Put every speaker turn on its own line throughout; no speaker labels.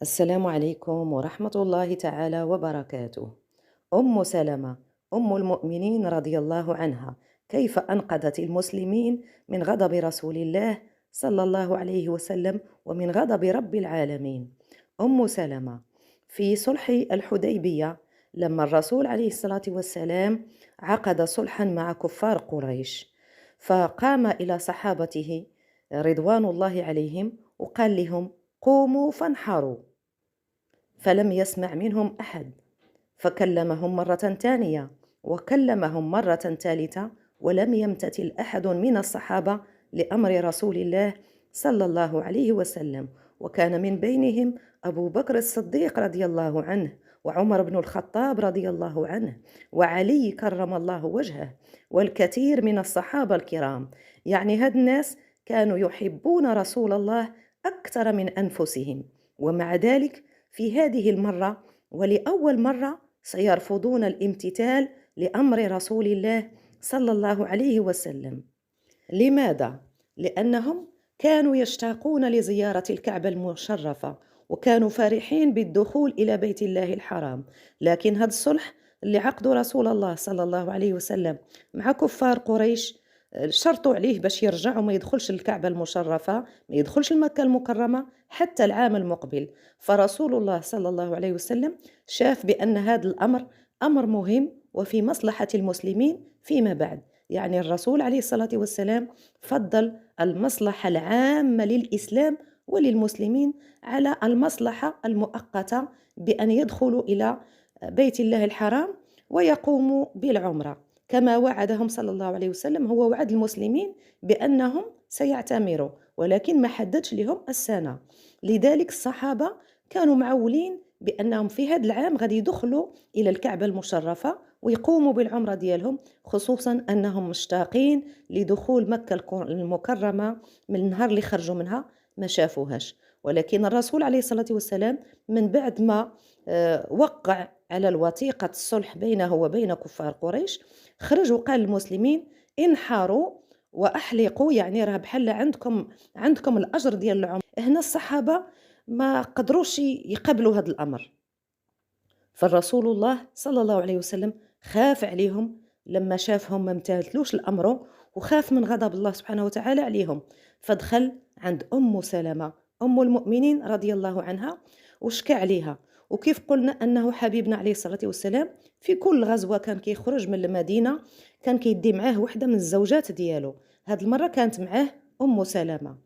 السلام عليكم ورحمة الله تعالى وبركاته. أم سلمة أم المؤمنين رضي الله عنها، كيف أنقذت المسلمين من غضب رسول الله صلى الله عليه وسلم ومن غضب رب العالمين. أم سلمة في صلح الحديبية، لما الرسول عليه الصلاة والسلام عقد صلحا مع كفار قريش، فقام إلى صحابته رضوان الله عليهم وقال لهم: قوموا فانحروا. فلم يسمع منهم أحد، فكلمهم مرة ثانية وكلمهم مرة ثالثة، ولم يمتثل أحد من الصحابة لأمر رسول الله صلى الله عليه وسلم. وكان من بينهم أبو بكر الصديق رضي الله عنه، وعمر بن الخطاب رضي الله عنه، وعلي كرم الله وجهه، والكثير من الصحابة الكرام. يعني هاد الناس كانوا يحبون رسول الله أكثر من أنفسهم، ومع ذلك في هذه المرة ولأول مرة سيرفضون الامتثال لأمر رسول الله صلى الله عليه وسلم. لماذا؟ لأنهم كانوا يشتاقون لزيارة الكعبة المشرفة، وكانوا فرحين بالدخول إلى بيت الله الحرام. لكن هذا الصلح اللي عقده رسول الله صلى الله عليه وسلم مع كفار قريش، شرطوا عليه باش يرجعوا ما يدخلش الكعبة المشرفة، ما يدخلش المكة المكرمة حتى العام المقبل. فرسول الله صلى الله عليه وسلم شاف بأن هذا الأمر أمر مهم وفي مصلحة المسلمين فيما بعد. يعني الرسول عليه الصلاة والسلام فضل المصلحة العامة للإسلام وللمسلمين على المصلحة المؤقتة بأن يدخلوا إلى بيت الله الحرام ويقوموا بالعمرة، كما وعدهم صلى الله عليه وسلم. هو وعد المسلمين بأنهم سيعتمروا، ولكن ما حددش لهم السنة. لذلك الصحابة كانوا معولين بأنهم في هذا العام غادي يدخلوا إلى الكعبة المشرفة ويقوموا بالعمرة ديالهم، خصوصا أنهم مشتاقين لدخول مكة المكرمة من النهار اللي خرجوا منها ما شافوهاش. ولكن الرسول عليه الصلاة والسلام من بعد ما وقع على الوثيقة الصلح بينه وبين كفار قريش، خرج وقال للمسلمين: انحروا وأحلقوا، يعني راه بحال عندكم الأجر ديال العمرة. هنا الصحابة ما قدروش يقبلوا هذا الأمر، فالرسول الله صلى الله عليه وسلم خاف عليهم لما شافهم ما امتثلوش الأمر، وخاف من غضب الله سبحانه وتعالى عليهم. فدخل عند أم سلمة أم المؤمنين رضي الله عنها وشكى عليها. وكيف قلنا أنه حبيبنا عليه الصلاة والسلام في كل غزوة كان كيخرج من المدينة كان كيدي معاه وحدة من الزوجات ديالو. هاد المرة كانت معاه أم سلمة،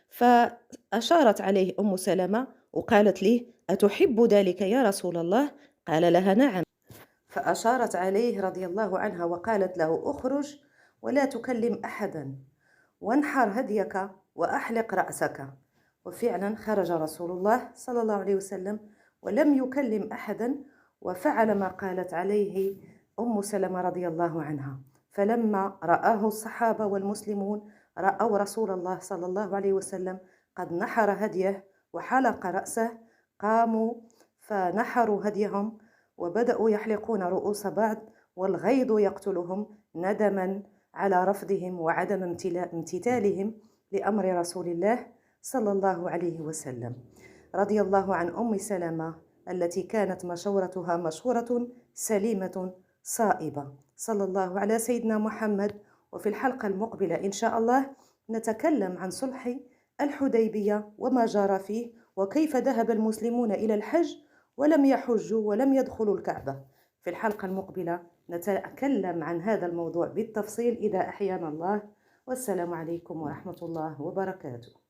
فأشارت عليه أم سلمة وقالت لي: أتحب ذلك يا رسول الله؟ قال لها: نعم. فأشارت عليه رضي الله عنها وقالت له: اخرج ولا تكلم أحدا، وانحر هديك وأحلق رأسك. وفعلا خرج رسول الله صلى الله عليه وسلم ولم يكلم أحدا، وفعل ما قالت عليه أم سلمة رضي الله عنها. فلما رآه الصحابة والمسلمون، رأوا رسول الله صلى الله عليه وسلم قد نحر هديه وحلق رأسه، قاموا فنحروا هديهم وبدأوا يحلقون رؤوس بعض، والغيظ يقتلهم ندما على رفضهم وعدم امتثالهم لأمر رسول الله صلى الله عليه وسلم. رضي الله عن أم سلمة التي كانت مشورتها مشورة سليمة صائبة. صلى الله على سيدنا محمد. وفي الحلقة المقبلة إن شاء الله نتكلم عن صلح الحديبية وما جرى فيه، وكيف ذهب المسلمون إلى الحج ولم يحجوا ولم يدخلوا الكعبة. في الحلقة المقبلة نتكلم عن هذا الموضوع بالتفصيل إذا أحيانا الله. والسلام عليكم ورحمة الله وبركاته.